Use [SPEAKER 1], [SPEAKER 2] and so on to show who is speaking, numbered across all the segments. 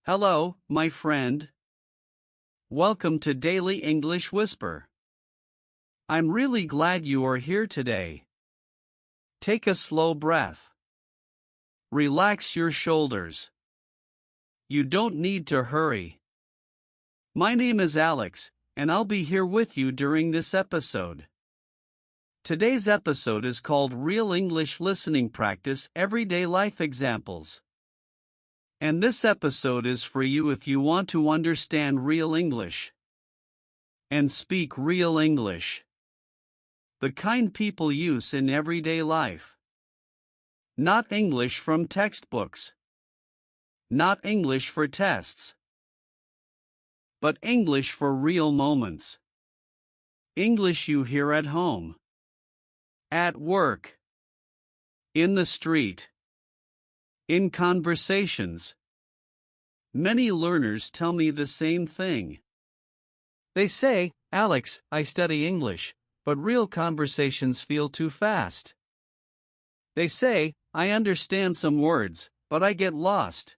[SPEAKER 1] Hello, my friend. Welcome to Daily English Whisper. I'm really glad you are here today. Take a slow breath. Relax your shoulders. You don't need to hurry. My name is Alex, and I'll be here with you during this episode. Today's episode is called Real English Listening Practice Everyday Life Examples. And this episode is for you if you want to understand real English and speak real English. The kind people use in everyday life. Not English from textbooks. Not English for tests. But English for real moments. English you hear at home. At work. In the street. In conversations. Many learners tell me the same thing. They say, "Alex, I study English, but real conversations feel too fast." They say, "I understand some words, but I get lost."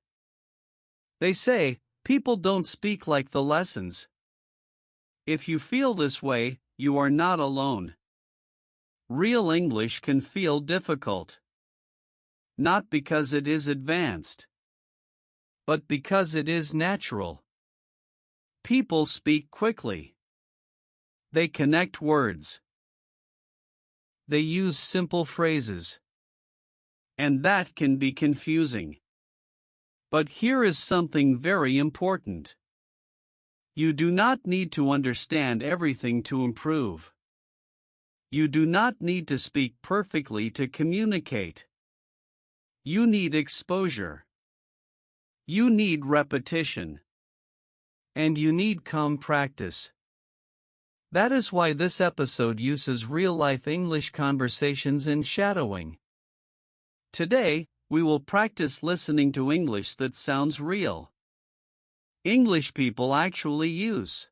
[SPEAKER 1] They say, "People don't speak like the lessons." If you feel this way, you are not alone. Real English can feel difficult. Not because it is advanced, but because it is natural. People speak quickly. They connect words. They use simple phrases. And that can be confusing. But here is something very important. You do not need to understand everything to improve. You do not need to speak perfectly to communicate. You need exposure. You need repetition. And you need calm practice. That is why this episode uses real-life English conversations and shadowing. Today, we will practice listening to English that sounds real. English people actually use.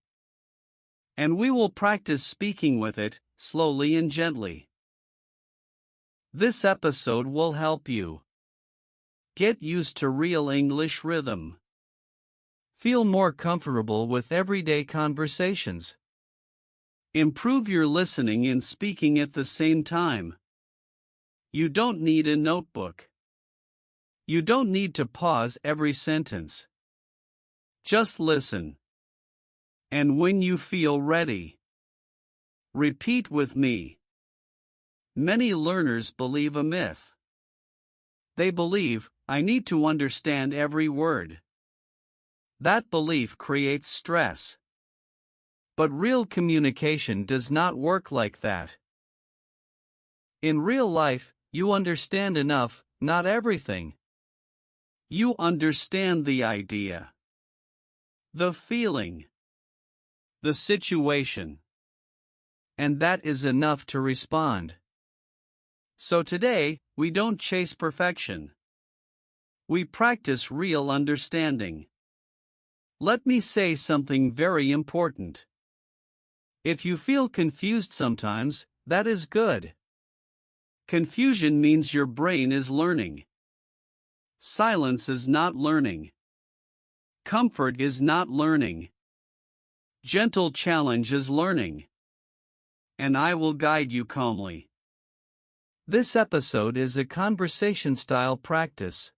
[SPEAKER 1] And we will practice speaking with it, slowly and gently. This episode will help you get used to real English rhythm. Feel more comfortable with everyday conversations. Improve your listening and speaking at the same time. You don't need a notebook. You don't need to pause every sentence. Just listen. And when you feel ready, repeat with me. Many learners believe a myth. They believe, "I need to understand every word." That belief creates stress. But real communication does not work like that. In real life, you understand enough, not everything. You understand the idea, the feeling, the situation. And that is enough to respond. So today, we don't chase perfection. We practice real understanding. Let me say something very important. If you feel confused sometimes, that is good. Confusion means your brain is learning. Silence is not learning. Comfort is not learning. Gentle challenge is learning. And I will guide you calmly. This episode is a conversation-style practice.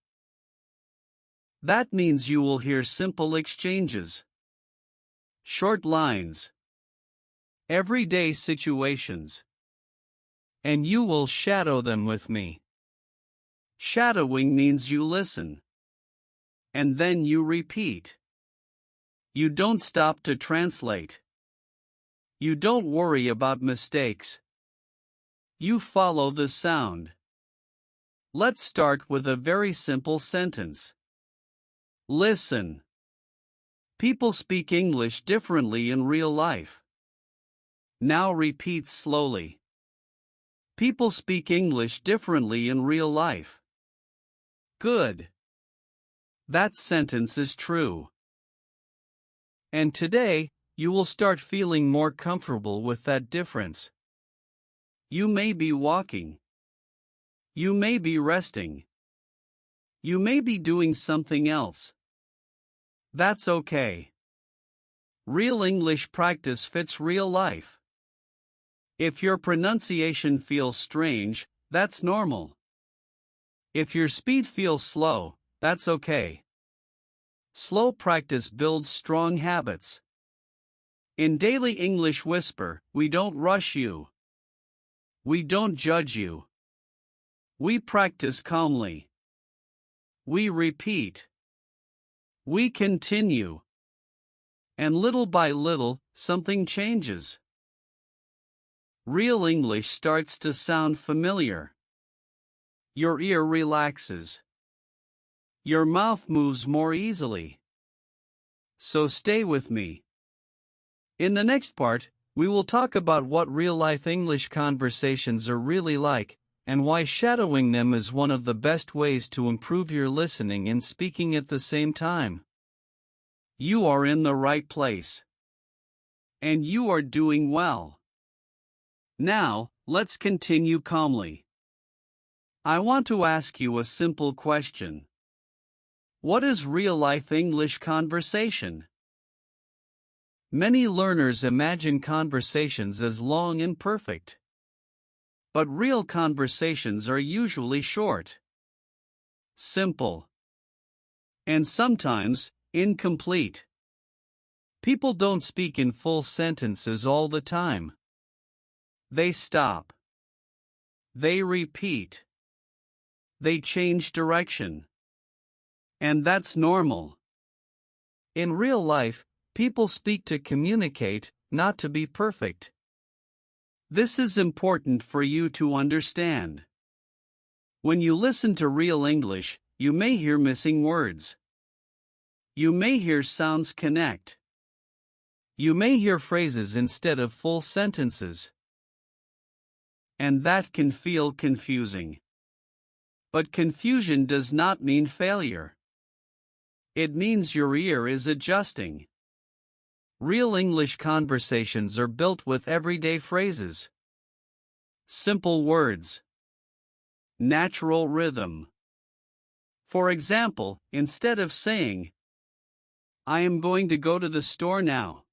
[SPEAKER 1] That means you will hear simple exchanges, short lines, everyday situations, and you will shadow them with me. Shadowing means you listen, and then you repeat. You don't stop to translate. You don't worry about mistakes. You follow the sound. Let's start with a very simple sentence. Listen. People speak English differently in real life. Now repeat slowly. People speak English differently in real life. Good. That sentence is true. And today, you will start feeling more comfortable with that difference. You may be walking. You may be resting. You may be doing something else. That's okay. Real English practice fits real life. If your pronunciation feels strange, that's normal. If your speed feels slow, that's okay. Slow practice builds strong habits. In Daily English Whisper, we don't rush you. We don't judge you. We practice calmly. We repeat. We continue. And little by little, something changes. Real English starts to sound familiar. Your ear relaxes. Your mouth moves more easily. So stay with me. In the next part, we will talk about what real-life English conversations are really like, and why shadowing them is one of the best ways to improve your listening and speaking at the same time. You are in the right place. And you are doing well. Now, let's continue calmly. I want to ask you a simple question. What is real-life English conversation? Many learners imagine conversations as long and perfect. But real conversations are usually short, simple, and sometimes incomplete. People don't speak in full sentences all the time. They stop. They repeat. They change direction. And that's normal. In real life, people speak to communicate, not to be perfect. This is important for you to understand. When you listen to real English, you may hear missing words. You may hear sounds connect. You may hear phrases instead of full sentences. And that can feel confusing. But confusion does not mean failure. It means your ear is adjusting. Real English conversations are built with everyday phrases. Simple words. Natural rhythm. For example, instead of saying, I am going to go to the store now,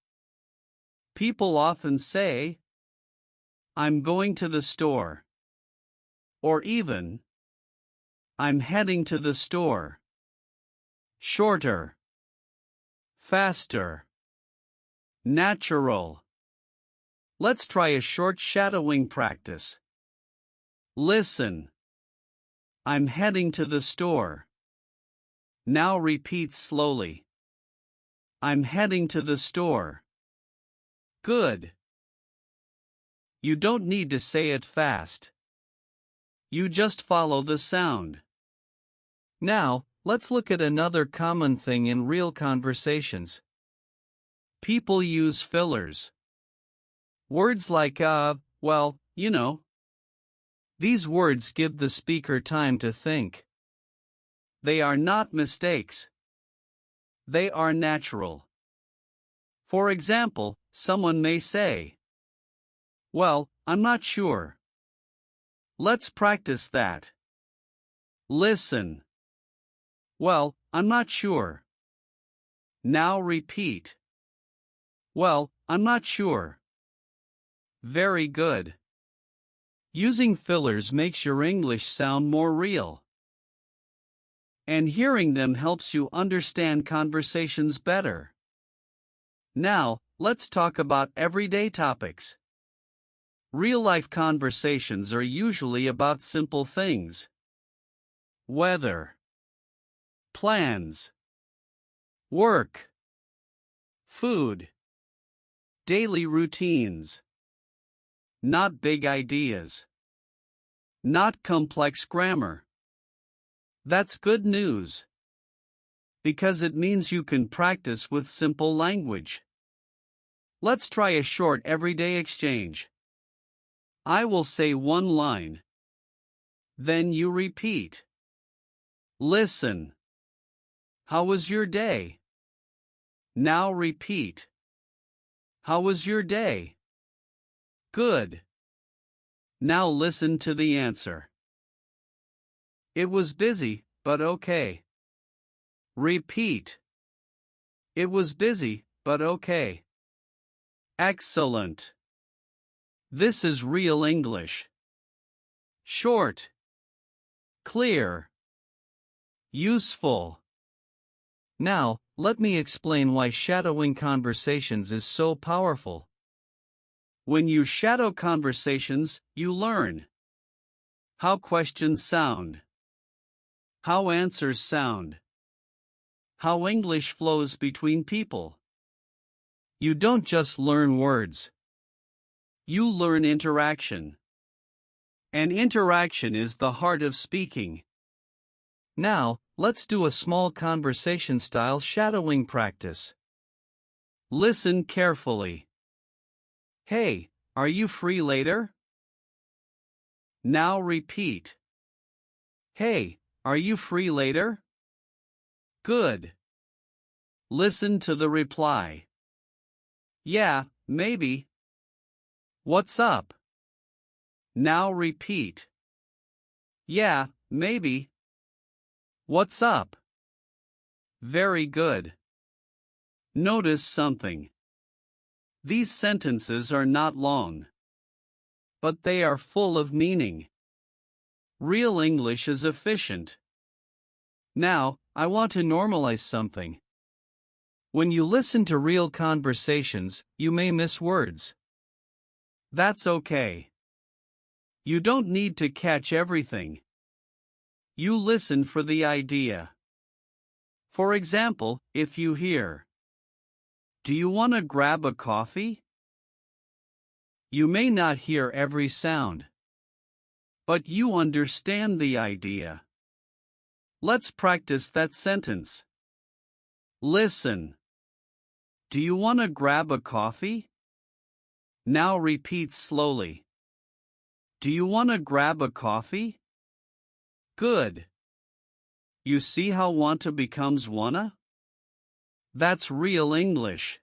[SPEAKER 1] people often say, I'm going to the store. Or even, I'm heading to the store. Shorter. Faster. Natural. Let's try a short shadowing practice. Listen. I'm heading to the store. Now repeat slowly. I'm heading to the store. Good. You don't need to say it fast. You just follow the sound. Now, let's look at another common thing in real conversations. People use fillers. Words like well, you know. These words give the speaker time to think. They are not mistakes. They are natural. For example, someone may say, well, I'm not sure. Let's practice that. Listen. Well, I'm not sure. Now repeat. Well, I'm not sure. Very good. Using fillers makes your English sound more real. And hearing them helps you understand conversations better. Now, let's talk about everyday topics. Real-life conversations are usually about simple things. Weather. Plans. Work. Food. Daily routines. Not big ideas. Not complex grammar. That's good news. Because it means you can practice with simple language. Let's try a short everyday exchange. I will say one line. Then you repeat. Listen. How was your day? Now repeat. How was your day? Good. Now listen to the answer. It was busy, but okay. Repeat. It was busy, but okay. Excellent. This is real English. Short. Clear. Useful. Now, let me explain why shadowing conversations is so powerful. When you shadow conversations, you learn how questions sound, how answers sound, how English flows between people. You don't just learn words. You learn interaction. And interaction is the heart of speaking. Now, let's do a small conversation-style shadowing practice. Listen carefully. Hey, are you free later? Now repeat. Hey, are you free later? Good. Listen to the reply. Yeah, maybe. What's up? Now repeat. Yeah, maybe. What's up? Very good. Notice something. These sentences are not long, but they are full of meaning. Real English is efficient. Now, I want to normalize something. When you listen to real conversations, you may miss words. That's okay. You don't need to catch everything. You listen for the idea. For example, if you hear, "Do you want to grab a coffee?" You may not hear every sound, but you understand the idea. Let's practice that sentence. Listen. Do you want to grab a coffee? Now repeat slowly. Do you want to grab a coffee? Good. You see how wanta becomes wanna? That's real English.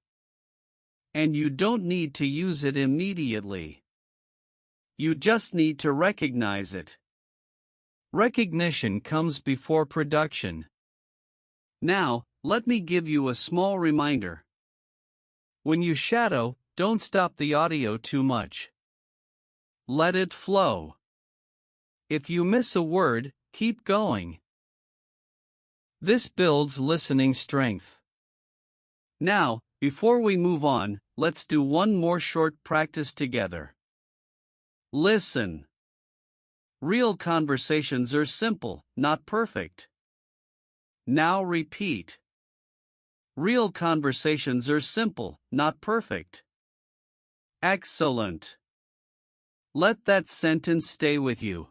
[SPEAKER 1] And you don't need to use it immediately. You just need to recognize it. Recognition comes before production. Now, let me give you a small reminder. When you shadow, don't stop the audio too much. Let it flow. If you miss a word, keep going. This builds listening strength. Now, before we move on, let's do one more short practice together. Listen. Real conversations are simple, not perfect. Now repeat. Real conversations are simple, not perfect. Excellent. Let that sentence stay with you.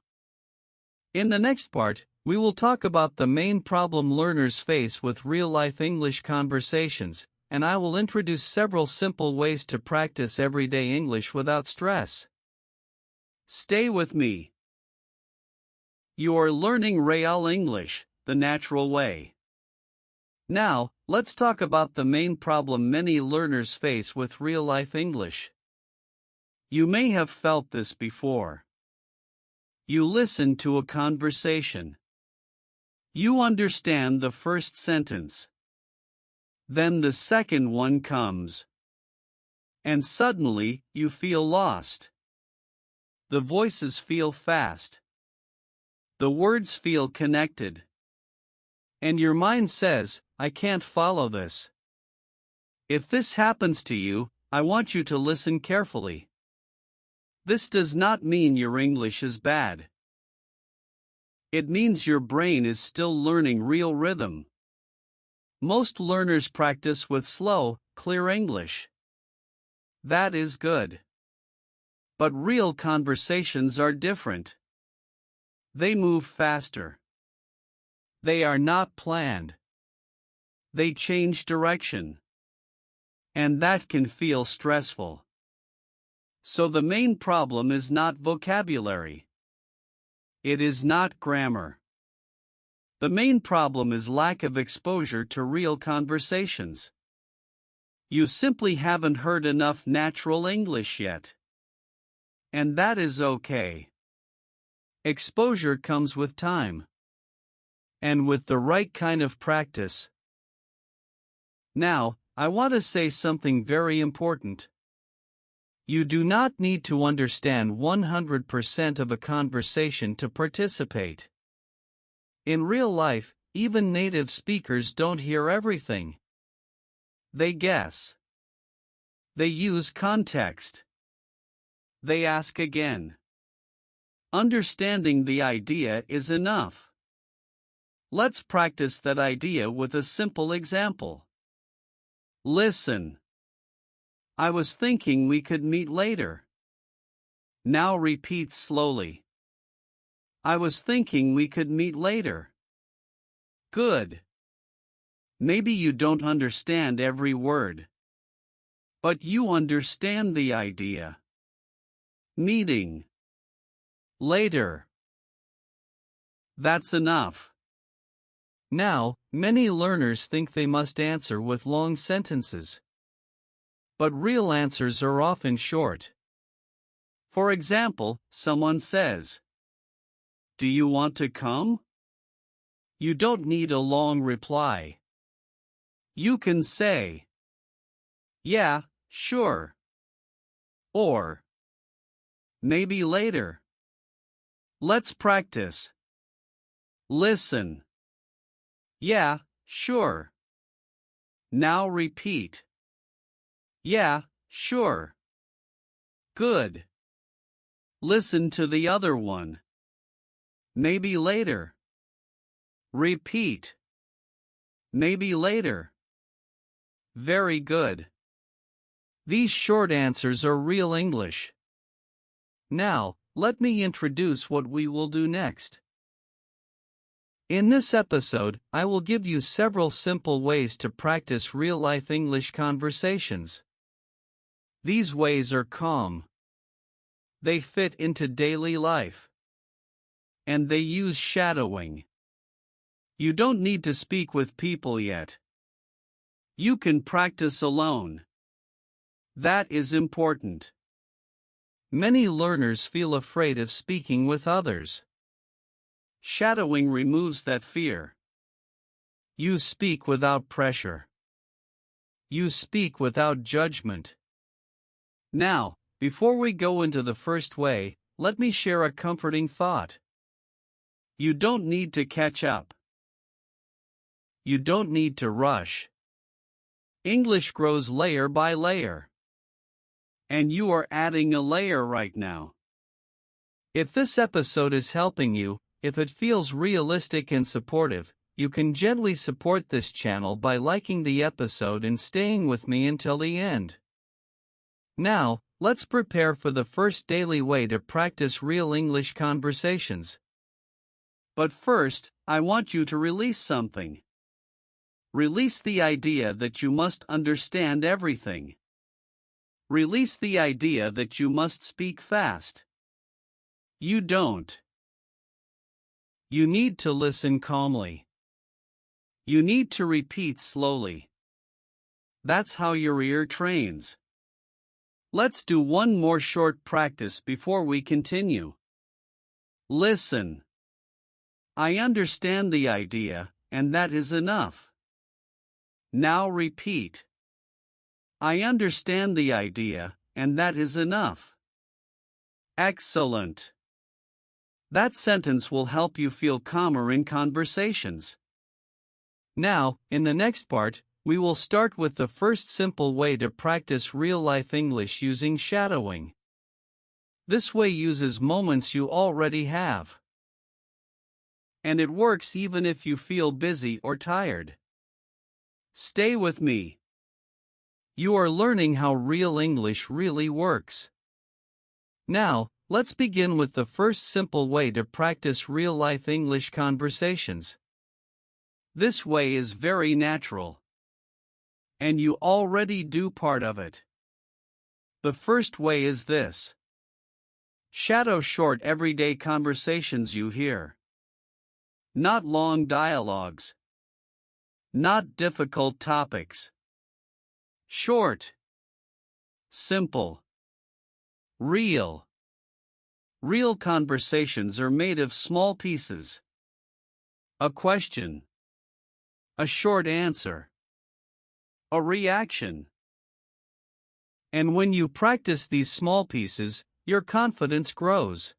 [SPEAKER 1] In the next part, we will talk about the main problem learners face with real-life English conversations, and I will introduce several simple ways to practice everyday English without stress. Stay with me. You are learning real English, the natural way. Now, let's talk about the main problem many learners face with real-life English. You may have felt this before. You listen to a conversation. You understand the first sentence. Then the second one comes. And suddenly, you feel lost. The voices feel fast. The words feel connected. And your mind says, I can't follow this. If this happens to you, I want you to listen carefully. This does not mean your English is bad. It means your brain is still learning real rhythm. Most learners practice with slow, clear English. That is good. But real conversations are different. They move faster. They are not planned. They change direction. And that can feel stressful. So the main problem is not vocabulary. It is not grammar. The main problem is lack of exposure to real conversations. You simply haven't heard enough natural English yet. And that is okay. Exposure comes with time. And with the right kind of practice. Now, I want to say something very important. You do not need to understand 100% of a conversation to participate. In real life, even native speakers don't hear everything. They guess. They use context. They ask again. Understanding the idea is enough. Let's practice that idea with a simple example. Listen. I was thinking we could meet later. Now repeat slowly. I was thinking we could meet later. Good. Maybe you don't understand every word. But you understand the idea. Meeting. Later. That's enough. Now, many learners think they must answer with long sentences. But real answers are often short. For example, someone says, "Do you want to come?" You don't need a long reply. You can say, "Yeah, sure." Or, "Maybe later." Let's practice. Listen. Yeah, sure. Now repeat. Yeah, sure. Good. Listen to the other one. Maybe later. Repeat. Maybe later. Very good. These short answers are real English. Now, let me introduce what we will do next. In this episode, I will give you several simple ways to practice real-life English conversations. These ways are calm. They fit into daily life. And they use shadowing. You don't need to speak with people yet. You can practice alone. That is important. Many learners feel afraid of speaking with others. Shadowing removes that fear. You speak without pressure. You speak without judgment. Now, before we go into the first way, let me share a comforting thought. You don't need to catch up. You don't need to rush. English grows layer by layer. And you are adding a layer right now. If this episode is helping you, if it feels realistic and supportive, you can gently support this channel by liking the episode and staying with me until the end. Now, let's prepare for the first daily way to practice real English conversations. But first, I want you to release something. Release the idea that you must understand everything. Release the idea that you must speak fast. You don't. You need to listen calmly. You need to repeat slowly. That's how your ear trains. Let's do one more short practice before we continue. Listen. I understand the idea, and that is enough. Now repeat. I understand the idea, and that is enough. Excellent. That sentence will help you feel calmer in conversations. Now, in the next part, we will start with the first simple way to practice real-life English using shadowing. This way uses moments you already have. And it works even if you feel busy or tired. Stay with me. You are learning how real English really works. Now, let's begin with the first simple way to practice real-life English conversations. This way is very natural. And you already do part of it. The first way is this. Shadow short everyday conversations you hear. Not long dialogues. Not difficult topics. Short. Simple. Real. Real conversations are made of small pieces. A question. A short answer. a reaction. And when you practice these small pieces, your confidence grows.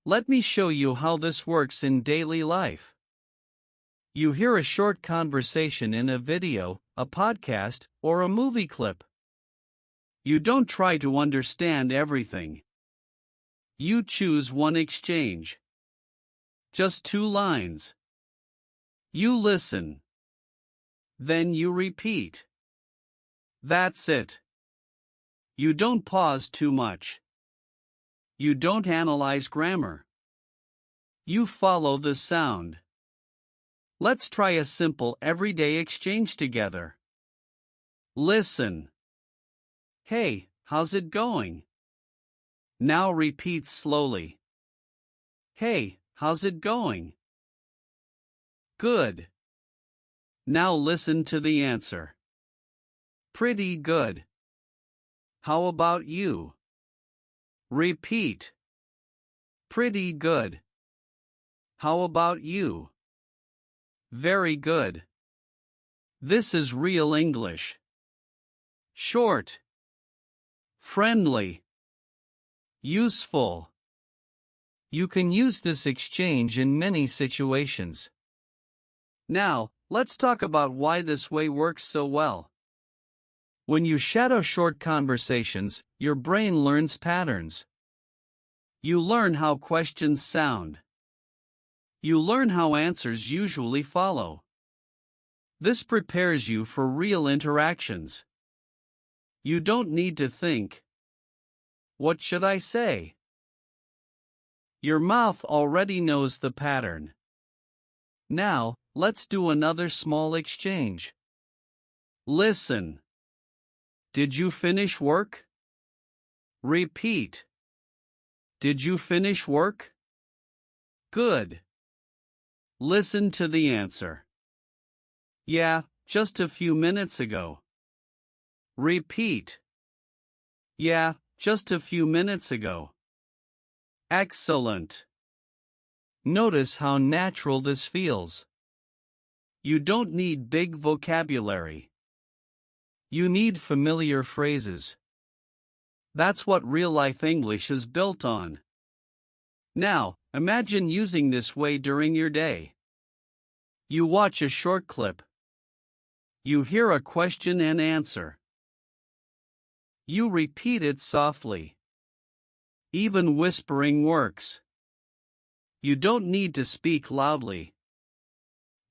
[SPEAKER 1] Let me show you how this works in daily life. You hear a short conversation in a video, a podcast, or a movie clip. You don't try to understand everything. You choose one exchange. Just 2 lines. You listen. Then you repeat. That's it. You don't pause too much. You don't analyze grammar. You follow the sound. Let's try a simple everyday exchange together. Listen. Hey, how's it going? Now repeat slowly. Hey, how's it going? Good. Now listen to the answer. Pretty good. How about you? Repeat. Pretty good. How about you? Very good. This is real English. Short. Friendly. Useful. You can use this exchange in many situations. Now, let's talk about why this way works so well. When you shadow short conversations, your brain learns patterns. You learn how questions sound. You learn how answers usually follow. This prepares you for real interactions. You don't need to think, what should I say? Your mouth already knows the pattern. Now, let's do another small exchange. Listen. Did you finish work? Repeat. Did you finish work? Good. Listen to the answer. Yeah, just a few minutes ago. Repeat. Yeah, just a few minutes ago. Excellent. Notice how natural this feels. You don't need big vocabulary. You need familiar phrases. That's what real-life English is built on. Now, imagine using this way during your day. You watch a short clip. You hear a question and answer. You repeat it softly. Even whispering works. You don't need to speak loudly.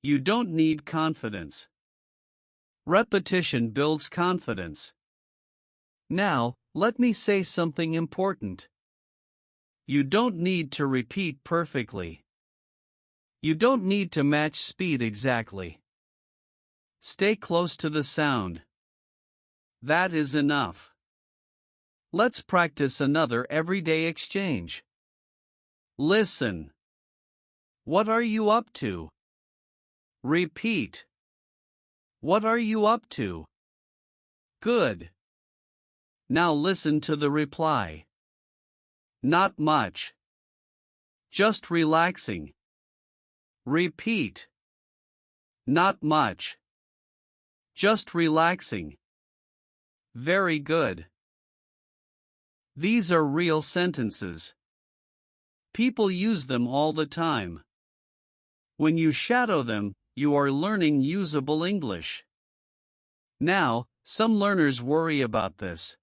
[SPEAKER 1] You don't need confidence. Repetition builds confidence. Now, let me say something important. You don't need to repeat perfectly. You don't need to match speed exactly. Stay close to the sound. That is enough. Let's practice another everyday exchange. Listen. What are you up to? Repeat. What are you up to? Good. Now listen to the reply. Not much. Just relaxing. Repeat. Not much. Just relaxing. Very good. These are real sentences. People use them all the time. When you shadow them, you are learning usable English. Now, some learners worry about this.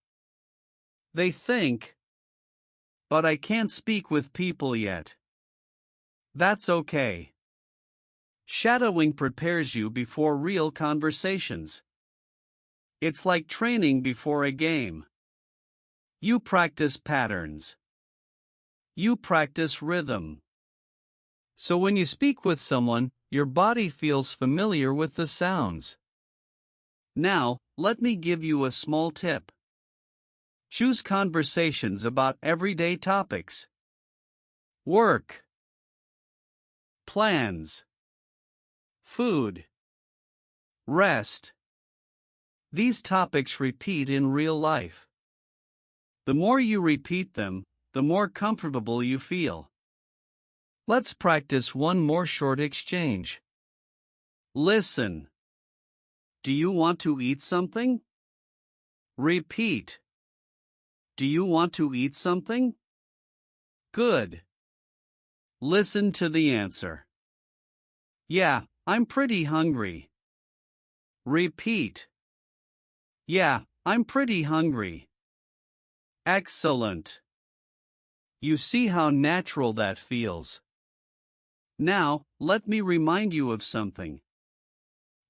[SPEAKER 1] They think, but I can't speak with people yet. That's okay. Shadowing prepares you before real conversations. It's like training before a game. You practice patterns. You practice rhythm. So when you speak with someone, your body feels familiar with the sounds. Now, let me give you a small tip. Choose conversations about everyday topics. Work. Plans. Food. Rest. These topics repeat in real life. The more you repeat them, the more comfortable you feel. Let's practice one more short exchange. Listen. Do you want to eat something? Repeat. Do you want to eat something? Good. Listen to the answer. Yeah, I'm pretty hungry. Repeat. Yeah, I'm pretty hungry. Excellent. You see how natural that feels. Now, let me remind you of something.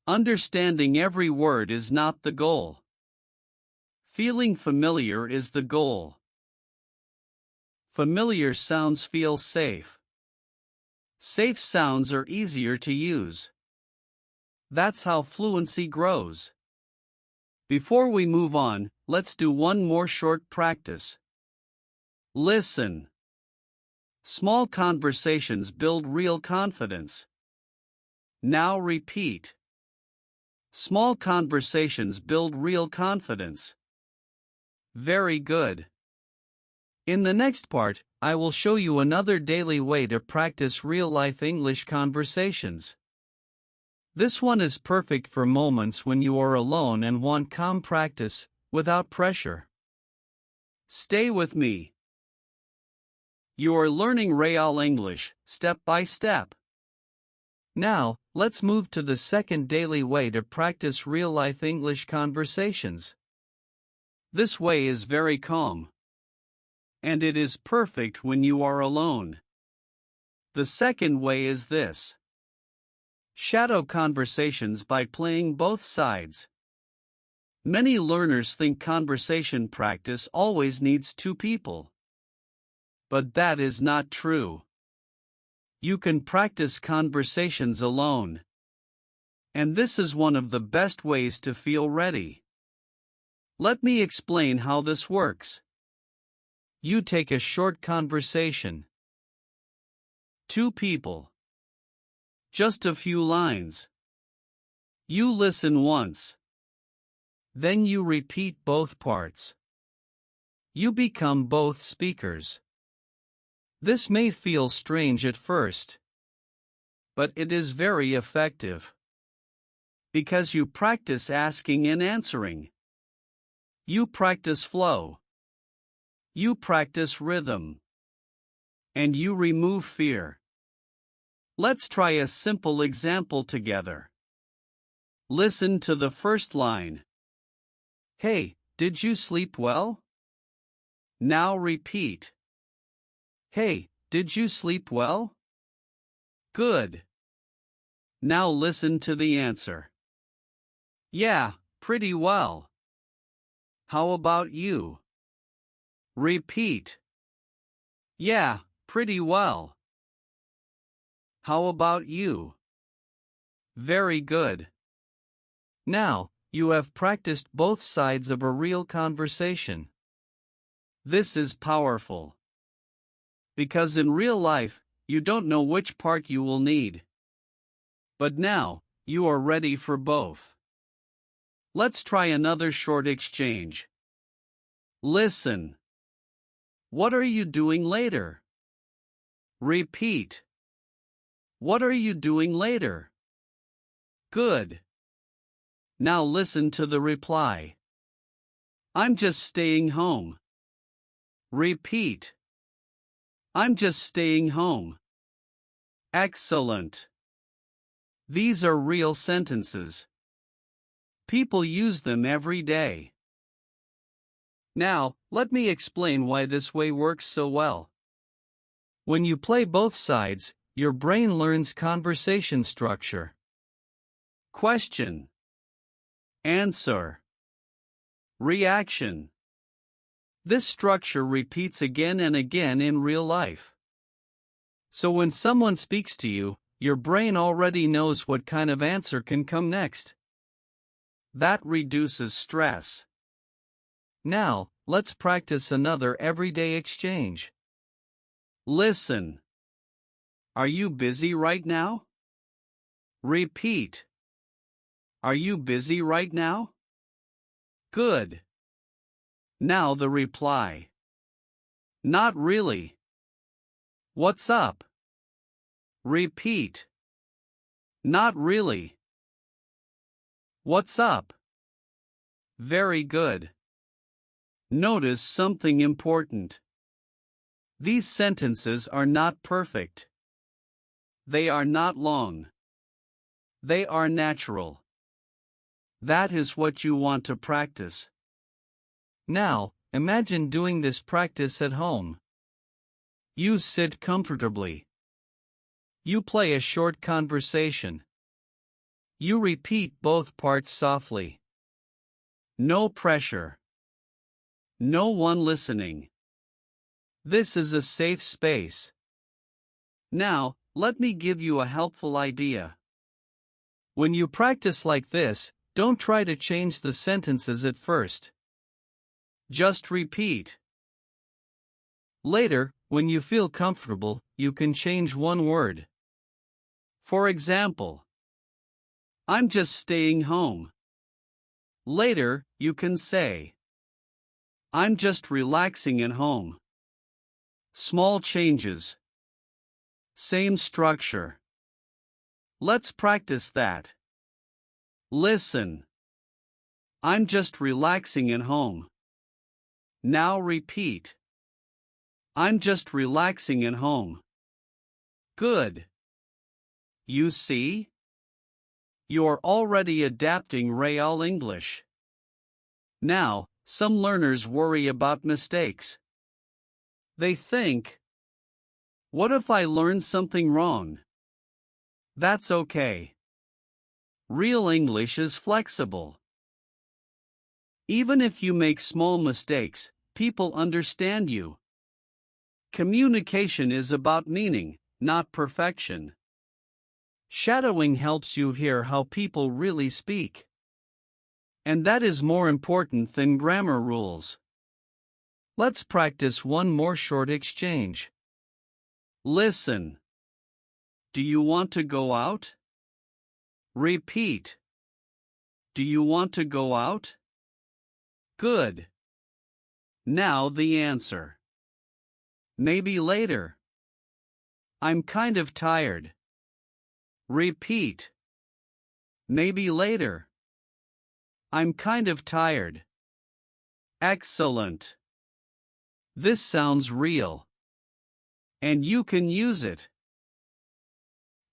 [SPEAKER 1] Understanding every word is not the goal. Feeling familiar is the goal. Familiar sounds feel safe. Safe sounds are easier to use. That's how fluency grows. Before we move on, let's do one more short practice. Listen. Small conversations build real confidence. Now repeat. Small conversations build real confidence. Very good. In the next part, I will show you another daily way to practice real-life English conversations. This one is perfect for moments when you are alone and want calm practice, without pressure. Stay with me. You are learning Real English, step by step. Now, let's move to the second daily way to practice real-life English conversations. This way is very calm. And it is perfect when you are alone. The second way is this. Shadow conversations by playing both sides. Many learners think conversation practice always needs two people. But that is not true. You can practice conversations alone. And this is one of the best ways to feel ready. Let me explain how this works. You take a short conversation. Two people. Just a few lines. You listen once. Then you repeat both parts. You become both speakers. This may feel strange at first, but it is very effective. Because you practice asking and answering. You practice flow. You practice rhythm. And you remove fear. Let's try a simple example together. Listen to the first line. Hey, did you sleep well? Now repeat. Hey, did you sleep well? Good. Now listen to the answer. Yeah, pretty well. How about you? Repeat. Yeah, pretty well. How about you? Very good. Now, you have practiced both sides of a real conversation. This is powerful. Because in real life, you don't know which part you will need. But now, you are ready for both. Let's try another short exchange. Listen. What are you doing later? Repeat. What are you doing later? Good. Now listen to the reply. I'm just staying home. Repeat. I'm just staying home. Excellent. These are real sentences. People use them every day. Now, let me explain why this way works so well. When you play both sides, your brain learns conversation structure. Question. Answer. Reaction. This structure repeats again and again in real life. So when someone speaks to you, your brain already knows what kind of answer can come next. That reduces stress. Now, let's practice another everyday exchange. Listen. Are you busy right now? Repeat. Are you busy right now? Good. Now the reply. Not really. What's up? Repeat. Not really. What's up? Very good. Notice something important. These sentences are not perfect. They are not long. They are natural. That is what you want to practice. Now, imagine doing this practice at home. You sit comfortably. You play a short conversation. You repeat both parts softly. No pressure. No one listening. This is a safe space. Now, let me give you a helpful idea. When you practice like this, don't try to change the sentences at first. Just repeat. Later, when you feel comfortable, you can change one word. For example, I'm just staying home. Later, you can say, I'm just relaxing at home. Small changes. Same structure. Let's practice that. Listen. I'm just relaxing at home. Now repeat. I'm just relaxing at home. Good. You see? You're already adapting real English. Now, some learners worry about mistakes. They think, what if I learn something wrong? That's okay. Real English is flexible. Even if you make small mistakes, people understand you. Communication is about meaning, not perfection. Shadowing helps you hear how people really speak. And that is more important than grammar rules. Let's practice one more short exchange. Listen. Do you want to go out? Repeat. Do you want to go out? Good. Now the answer. Maybe later. I'm kind of tired. Repeat. Maybe later. I'm kind of tired. Excellent. This sounds real. And you can use it.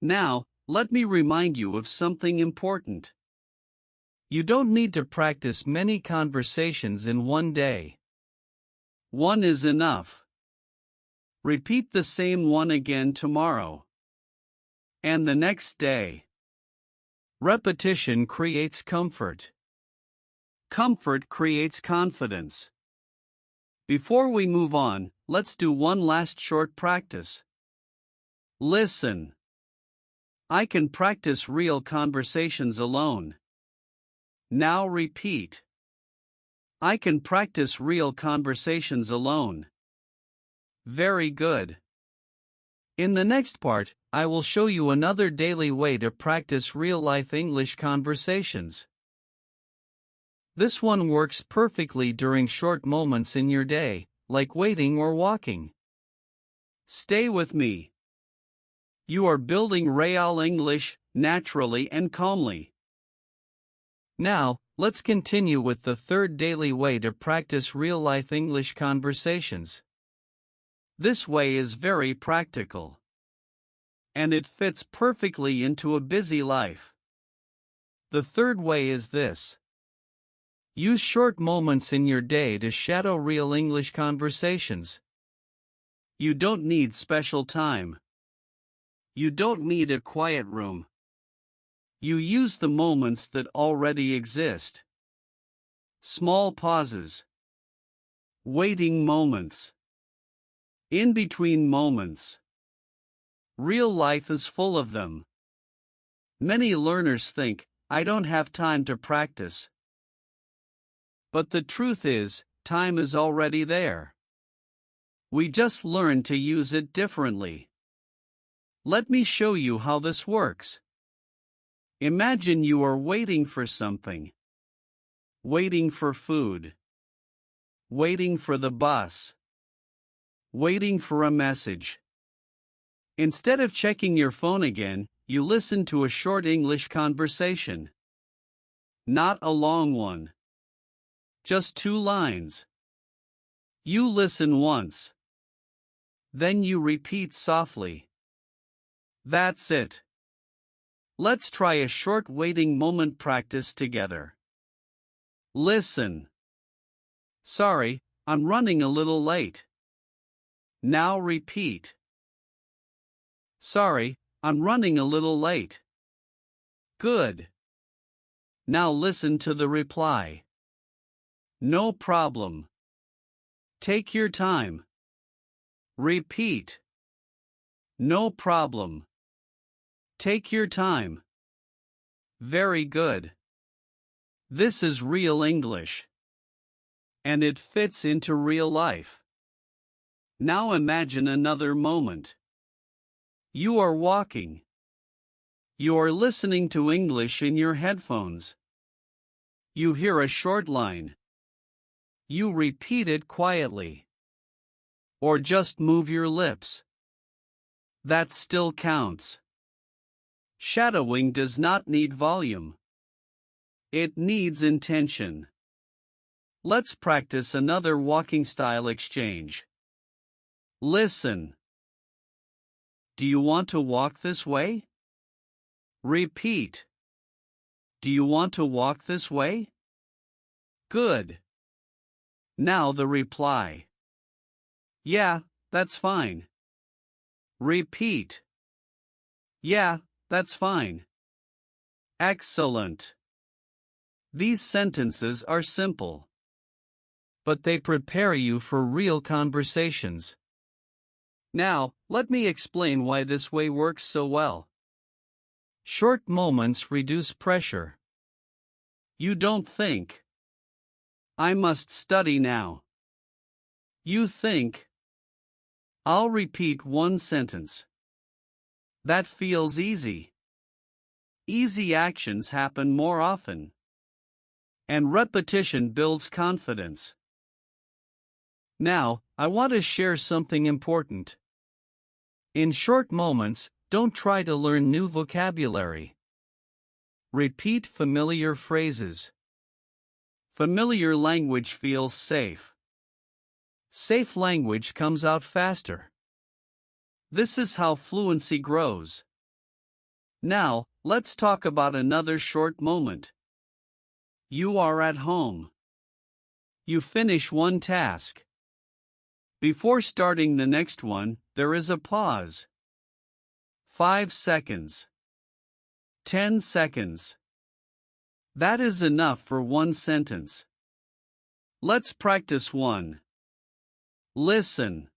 [SPEAKER 1] Now, let me remind you of something important. You don't need to practice many conversations in one day. One is enough. Repeat the same one again tomorrow. And the next day. Repetition creates comfort. Comfort creates confidence. Before we move on, let's do one last short practice. Listen. I can practice real conversations alone. Now repeat. I can practice real conversations alone. Very good. In the next part, I will show you another daily way to practice real-life English conversations. This one works perfectly during short moments in your day, like waiting or walking. Stay with me. You are building real English naturally and calmly. Now, let's continue with the third daily way to practice real-life English conversations. This way is very practical. And it fits perfectly into a busy life. The third way is this. Use short moments in your day to shadow real English conversations. You don't need special time. You don't need a quiet room. You use the moments that already exist. Small pauses. Waiting moments. In between moments. Real life is full of them. Many learners think, I don't have time to practice. But the truth is, time is already there. We just learn to use it differently. Let me show you how this works. Imagine you are waiting for something. Waiting for food. Waiting for the bus. Waiting for a message. Instead of checking your phone again, you listen to a short English conversation. Not a long one. Just 2 lines. You listen once. Then you repeat softly. That's it. Let's try a short waiting moment practice together. Listen. Sorry, I'm running a little late. Now repeat. Sorry, I'm running a little late. Good. Now listen to the reply. No problem. Take your time. Repeat. No problem. Take your time. Very good. This is real English. And it fits into real life. Now imagine another moment. You are walking. You are listening to English in your headphones. You hear a short line. You repeat it quietly. Or just move your lips. That still counts. Shadowing does not need volume. It needs intention. Let's practice another walking style exchange. Listen. Do you want to walk this way? Repeat. Do you want to walk this way? Good. Now the reply. Yeah, that's fine. Repeat. Yeah, that's fine. Excellent. These sentences are simple, but they prepare you for real conversations. Now, let me explain why this way works so well. Short moments reduce pressure. You don't think, I must study now. You think, I'll repeat one sentence. That feels easy. Easy actions happen more often. And repetition builds confidence. Now, I want to share something important. In short moments, don't try to learn new vocabulary. Repeat familiar phrases. Familiar language feels safe. Safe language comes out faster. This is how fluency grows. Now, let's talk about another short moment. You are at home. You finish one task. Before starting the next one, there is a pause. 5 seconds. 10 seconds. That is enough for one sentence. Let's practice one. Listen.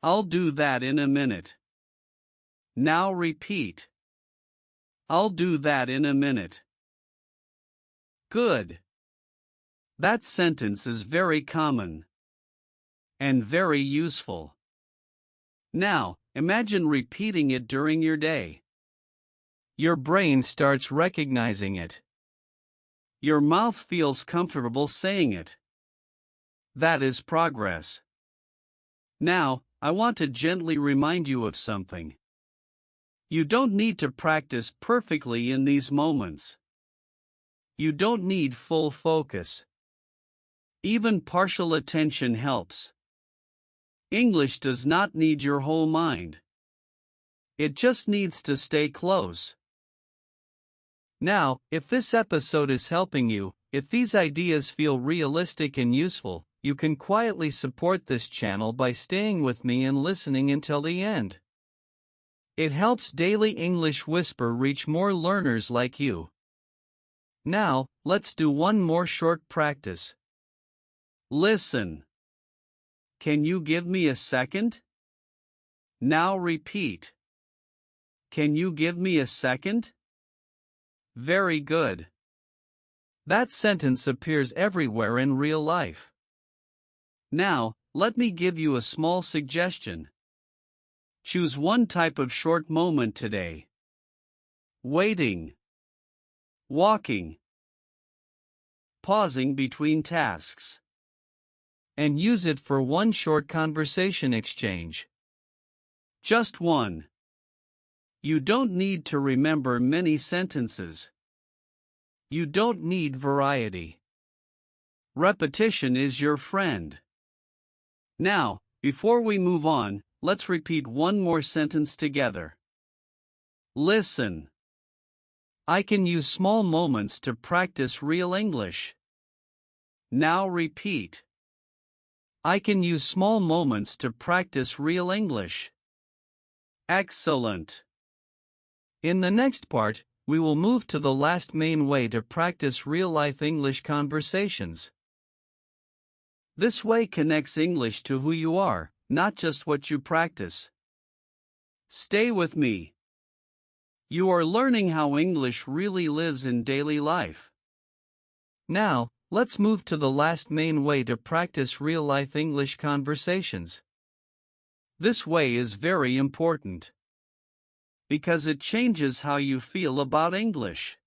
[SPEAKER 1] I'll do that in a minute. Now repeat. I'll do that in a minute. Good. That sentence is very common. And very useful. Now, imagine repeating it during your day. Your brain starts recognizing it. Your mouth feels comfortable saying it. That is progress. Now, I want to gently remind you of something. You don't need to practice perfectly in these moments. You don't need full focus. Even partial attention helps. English does not need your whole mind. It just needs to stay close. Now, if this episode is helping you, if these ideas feel realistic and useful, you can quietly support this channel by staying with me and listening until the end. It helps Daily English Whisper reach more learners like you. Now, let's do one more short practice. Listen. Can you give me a second? Now repeat. Can you give me a second? Very good. That sentence appears everywhere in real life. Now, let me give you a small suggestion. Choose one type of short moment today. Waiting. Walking. Pausing between tasks. And use it for one short conversation exchange. Just one. You don't need to remember many sentences. You don't need variety. Repetition is your friend. Now, before we move on, let's repeat one more sentence together. Listen. I can use small moments to practice real English. Now repeat. I can use small moments to practice real English. Excellent. In the next part, we will move to the last main way to practice real-life English conversations. This way connects English to who you are, not just what you practice. Stay with me. You are learning how English really lives in daily life. Now, let's move to the last main way to practice real-life English conversations. This way is very important because it changes how you feel about English.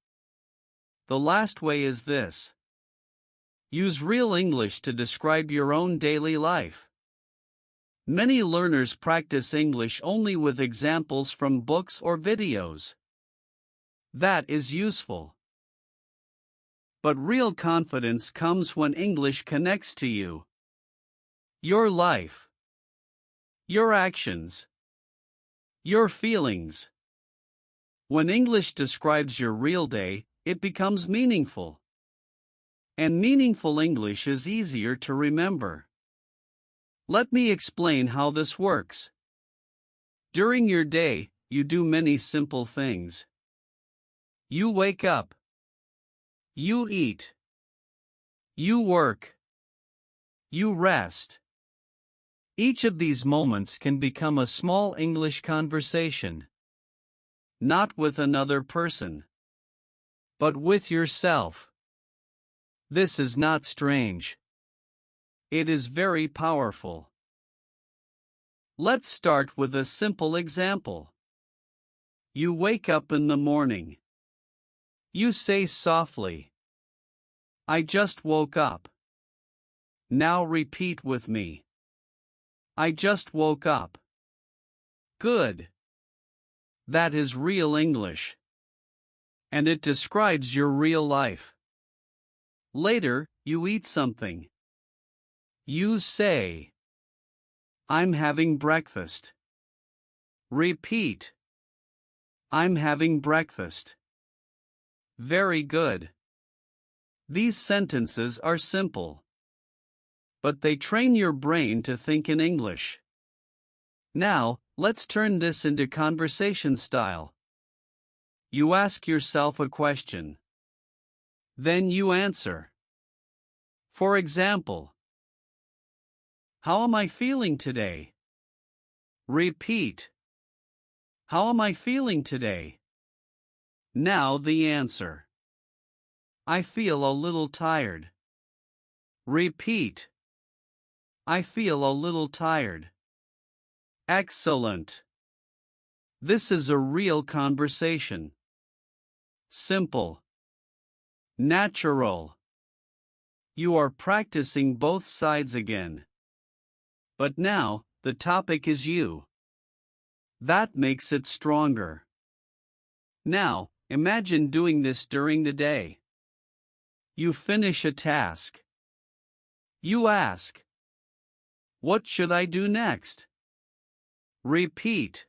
[SPEAKER 1] The last way is this. Use real English to describe your own daily life. Many learners practice English only with examples from books or videos. That is useful. But real confidence comes when English connects to you. Your life. Your actions. Your feelings. When English describes your real day, it becomes meaningful. And meaningful English is easier to remember. Let me explain how this works. During your day, you do many simple things. You wake up. You eat. You work. You rest. Each of these moments can become a small English conversation. Not with another person, but with yourself. This is not strange. It is very powerful. Let's start with a simple example. You wake up in the morning. You say softly, I just woke up. Now repeat with me. I just woke up. Good. That is real English. And it describes your real life. Later, you eat something. You say, I'm having breakfast. Repeat. I'm having breakfast. Very good. These sentences are simple, but they train your brain to think in English. Now, let's turn this into conversation style. You ask yourself a question. Then you answer. For example, how am I feeling today? Repeat. How am I feeling today? Now the answer. I feel a little tired. Repeat. I feel a little tired. Excellent. This is a real conversation. Simple. Natural. You are practicing both sides again. But now, the topic is you. That makes it stronger. Now, imagine doing this during the day. You finish a task. You ask, what should I do next? Repeat.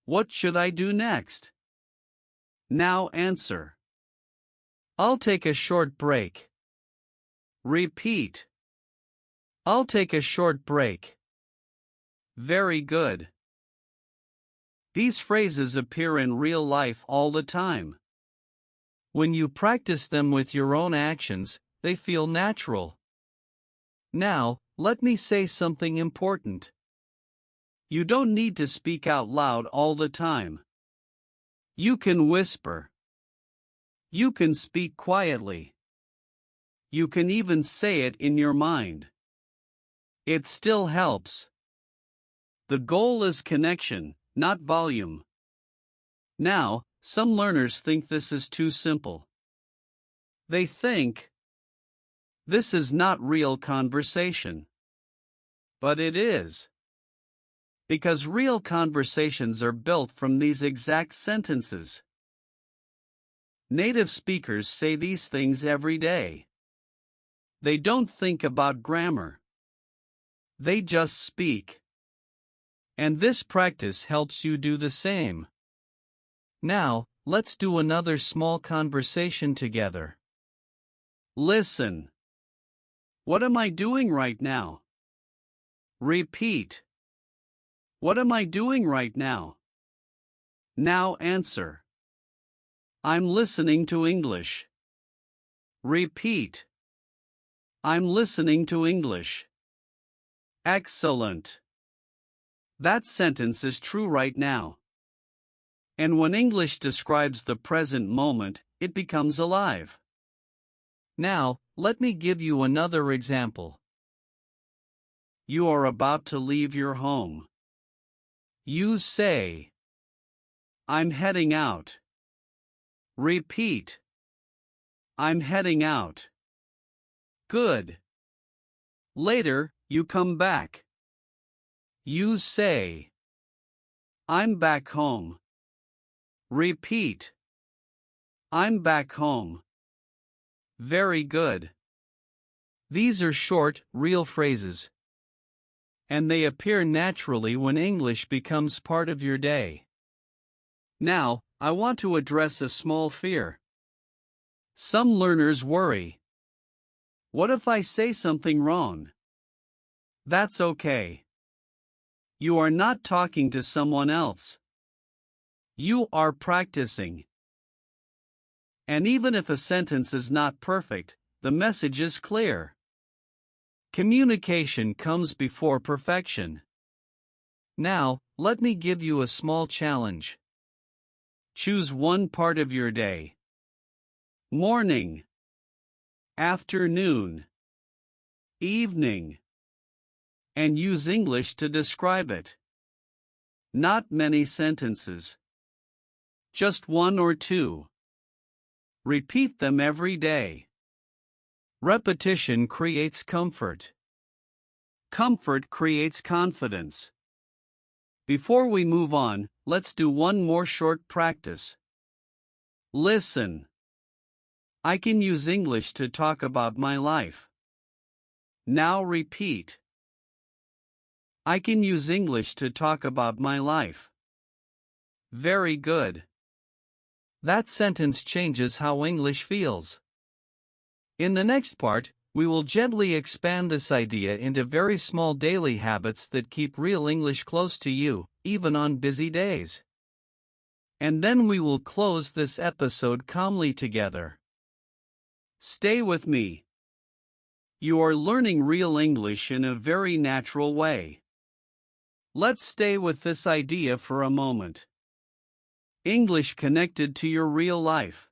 [SPEAKER 1] What should I do next? Now answer. I'll take a short break. Repeat. I'll take a short break. Very good. These phrases appear in real life all the time. When you practice them with your own actions, they feel natural. Now, let me say something important. You don't need to speak out loud all the time. You can whisper. You can speak quietly. You can even say it in your mind. It still helps. The goal is connection, not volume. Now, some learners think this is too simple. They think, this is not real conversation. But it is. Because real conversations are built from these exact sentences. Native speakers say these things every day. They don't think about grammar. They just speak. And this practice helps you do the same. Now, let's do another small conversation together. Listen. What am I doing right now? Repeat. What am I doing right now? Now answer. I'm listening to English. Repeat. I'm listening to English. Excellent. That sentence is true right now. And when English describes the present moment, it becomes alive. Now, let me give you another example. You are about to leave your home. You say, I'm heading out. Repeat. I'm heading out. Good. Later, you come back. You say, I'm back home. Repeat. I'm back home. Very good. These are short, real phrases. And they appear naturally when English becomes part of your day. Now, I want to address a small fear. Some learners worry. What if I say something wrong? That's okay. You are not talking to someone else. You are practicing. And even if a sentence is not perfect, the message is clear. Communication comes before perfection. Now, let me give you a small challenge. Choose one part of your day. Morning, afternoon, evening, and use English to describe it. Not many sentences. Just one or two. Repeat them every day. Repetition creates comfort. Comfort creates confidence. Before we move on, let's do one more short practice. Listen. I can use English to talk about my life. Now repeat. I can use English to talk about my life. Very good. That sentence changes how English feels. In the next part, we will gently expand this idea into very small daily habits that keep real English close to you, even on busy days. And then we will close this episode calmly together. Stay with me. You are learning real English in a very natural way. Let's stay with this idea for a moment. English connected to your real life.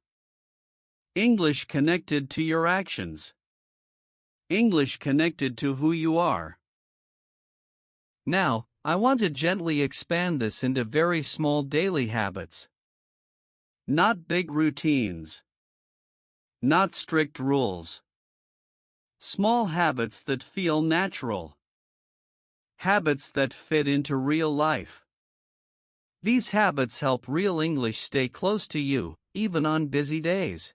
[SPEAKER 1] English connected to your actions. English connected to who you are. Now, I want to gently expand this into very small daily habits. Not big routines. Not strict rules. Small habits that feel natural. Habits that fit into real life. These habits help real English stay close to you, even on busy days.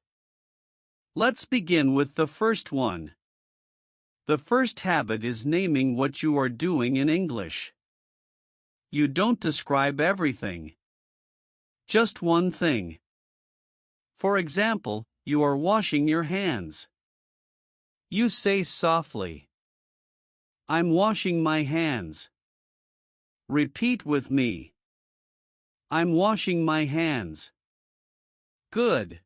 [SPEAKER 1] Let's begin with the first one. The first habit is naming what you are doing in English. You don't describe everything. Just one thing. For example, you are washing your hands. You say softly, I'm washing my hands. Repeat with me. I'm washing my hands. Good.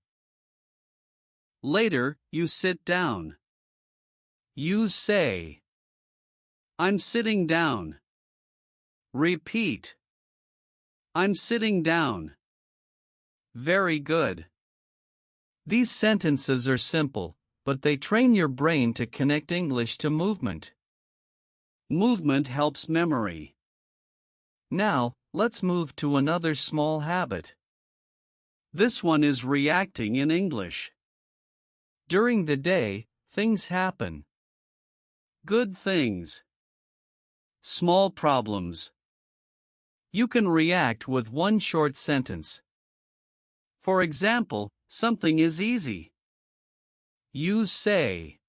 [SPEAKER 1] Later, you sit down. You say, I'm sitting down. Repeat. I'm sitting down. Very good. These sentences are simple, but they train your brain to connect English to movement. Movement helps memory. Now, let's move to another small habit. This one is reacting in English. During the day, things happen. Good things. Small problems. You can react with one short sentence. For example, Something is easy. You say.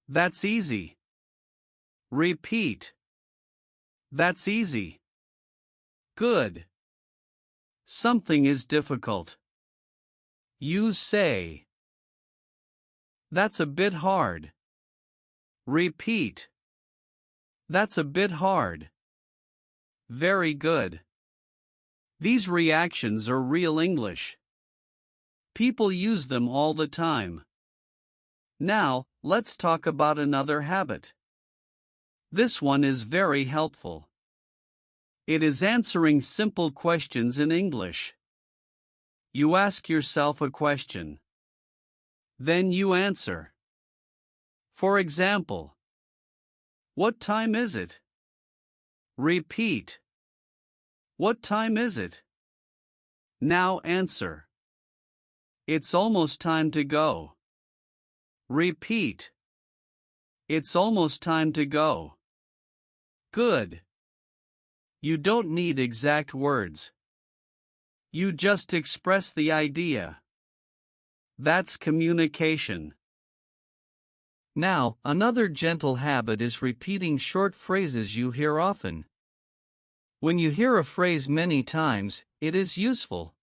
[SPEAKER 1] That's easy. Repeat. That's easy. Good. Something is difficult. You say. That's a bit hard. Repeat. That's a bit hard. Very good. These reactions are real English. People use them all the time. Now, let's talk about another habit. This one is very helpful. It is answering simple questions in English. You ask yourself a question. Then you answer. For example, what time is it? Repeat. What time is it? Now answer. It's almost time to go. Repeat. It's almost time to go. Good. You don't need exact words. You just express the idea. That's communication. Now, another gentle habit is repeating short phrases you hear often. When you hear a phrase many times, it is useful.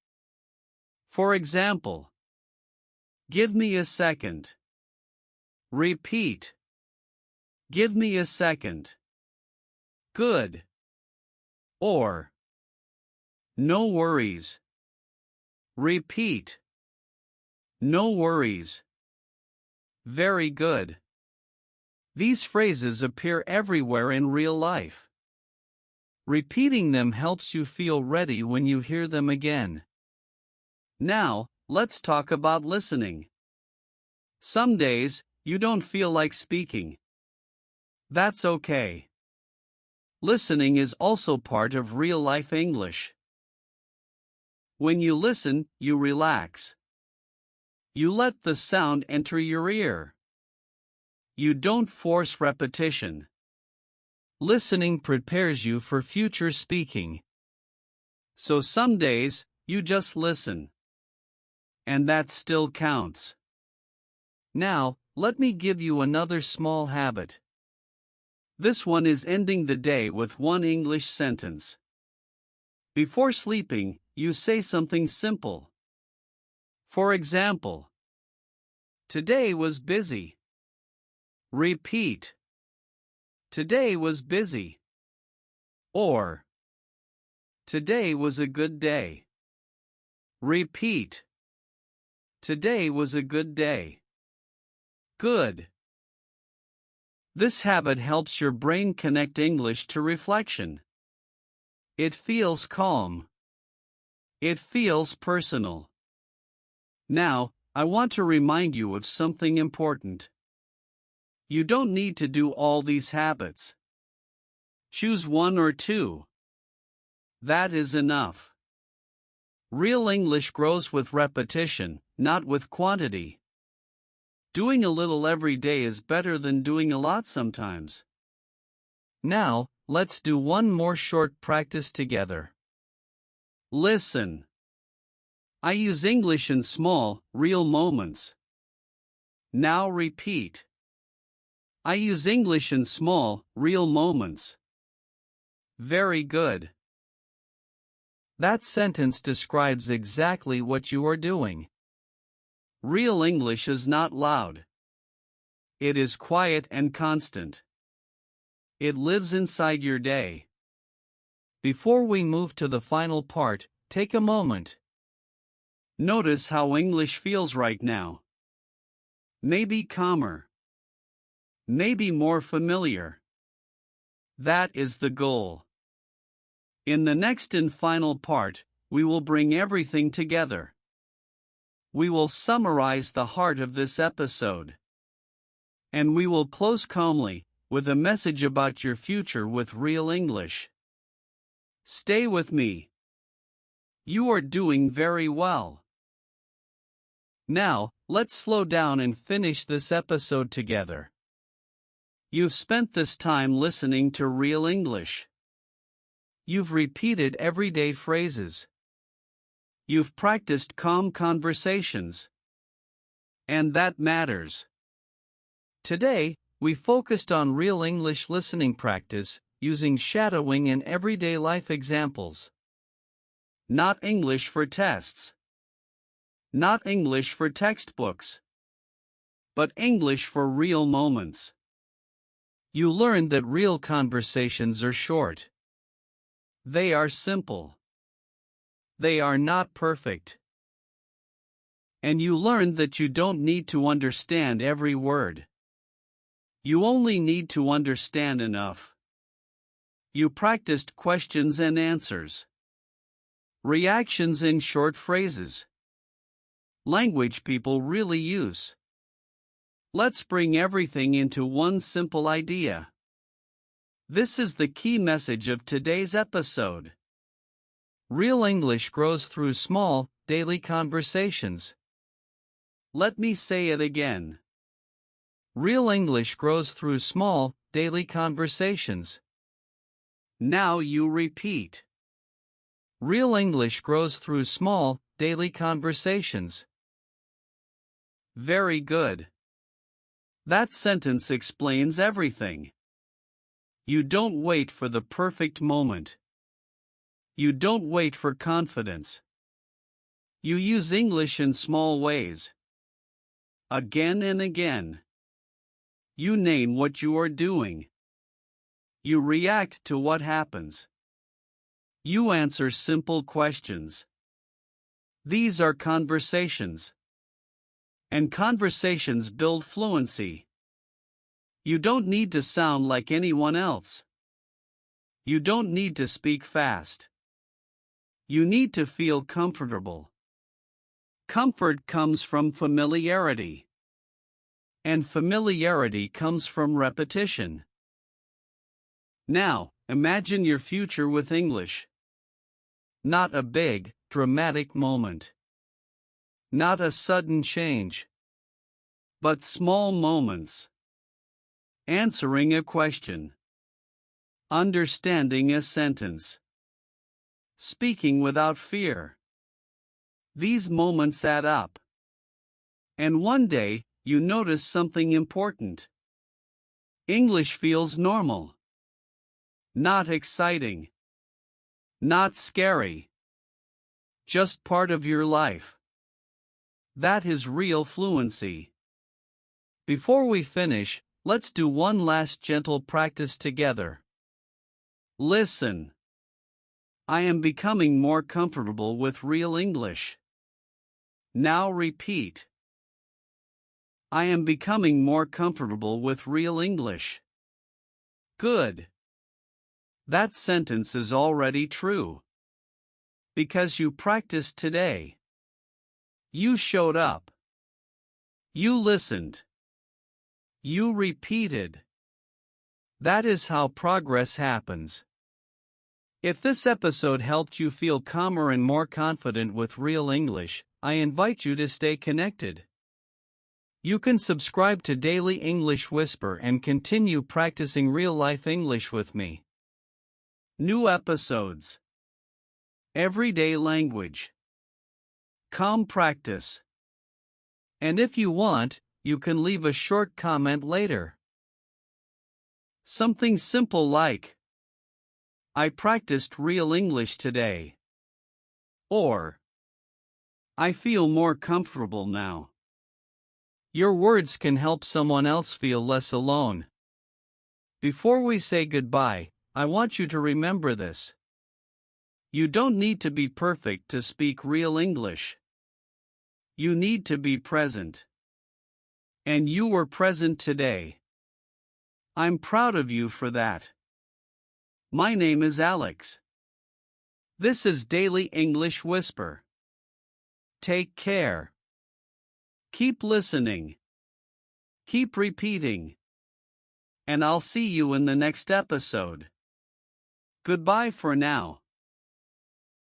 [SPEAKER 1] For example, give me a second. Repeat. Give me a second. Good. Or, no worries. Repeat. No worries. Very good. These phrases appear everywhere in real life. Repeating them helps you feel ready when you hear them again. Now, let's talk about listening. Some days, you don't feel like speaking. That's okay. Listening is also part of real-life English. When you listen, you relax. You let the sound enter your ear. You don't force repetition. Listening prepares you for future speaking. So some days, you just listen. And that still counts. Now, let me give you another small habit. This one is ending the day with one English sentence. Before sleeping, you say something simple. For example, today was busy. Repeat. Today was busy. Or, today was a good day. Repeat. Today was a good day. Good. This habit helps your brain connect English to reflection. It feels calm. It feels personal. Now, I want to remind you of something important. You don't need to do all these habits. Choose one or two. That is enough. Real English grows with repetition, not with quantity. Doing a little every day is better than doing a lot sometimes. Now, let's do one more short practice together. Listen. I use English in small, real moments. Now repeat. I use English in small, real moments. Very good. That sentence describes exactly what you are doing. Real English is not loud. It is quiet and constant. It lives inside your day. Before we move to the final part, take a moment. Notice how English feels right now. Maybe calmer. Maybe more familiar. That is the goal. In the next and final part, we will bring everything together. We will summarize the heart of this episode. And we will close calmly, with a message about your future with real English. Stay with me. You are doing very well. Now, let's slow down and finish this episode together. You've spent this time listening to real English. You've repeated everyday phrases. You've practiced calm conversations. And that matters. Today, we focused on real English listening practice, using shadowing and everyday life examples. Not English for tests. Not English for textbooks. But English for real moments. You learned that real conversations are short. They are simple. They are not perfect. And you learned that you don't need to understand every word. You only need to understand enough. You practiced questions and answers. Reactions in short phrases. Language people really use. Let's bring everything into one simple idea. This is the key message of today's episode. Real English grows through small, daily conversations. Let me say it again. Real English grows through small, daily conversations. Now you repeat. Real English grows through small, daily conversations. Very good. That sentence explains everything. You don't wait for the perfect moment. You don't wait for confidence. You use English in small ways. Again and again. You name what you are doing. You react to what happens. You answer simple questions. These are conversations. And conversations build fluency. You don't need to sound like anyone else. You don't need to speak fast. You need to feel comfortable. Comfort comes from familiarity. And familiarity comes from repetition. Now, imagine your future with English. Not a big, dramatic moment. Not a sudden change. But small moments. Answering a question. Understanding a sentence. Speaking without fear. These moments add up. And one day, you notice something important. English feels normal. Not exciting. Not scary. Just part of your life. That is real fluency. Before we finish, let's do one last gentle practice together. Listen. I am becoming more comfortable with real English. Now repeat. I am becoming more comfortable with real English. Good. That sentence is already true. Because you practiced today. You showed up. You listened. You repeated. That is how progress happens. If this episode helped you feel calmer and more confident with real English, I invite you to stay connected. You can subscribe to Daily English Whisper and continue practicing real-life English with me. New episodes. Everyday language. Calm practice. And if you want, you can leave a short comment later. Something simple like, I practiced real English today. Or, I feel more comfortable now. Your words can help someone else feel less alone. Before we say goodbye, I want you to remember this. You don't need to be perfect to speak real English. You need to be present. And you were present today. I'm proud of you for that. My name is Alex. This is Daily English Whisper. Take care. Keep listening. Keep repeating. And I'll see you in the next episode. Goodbye for now.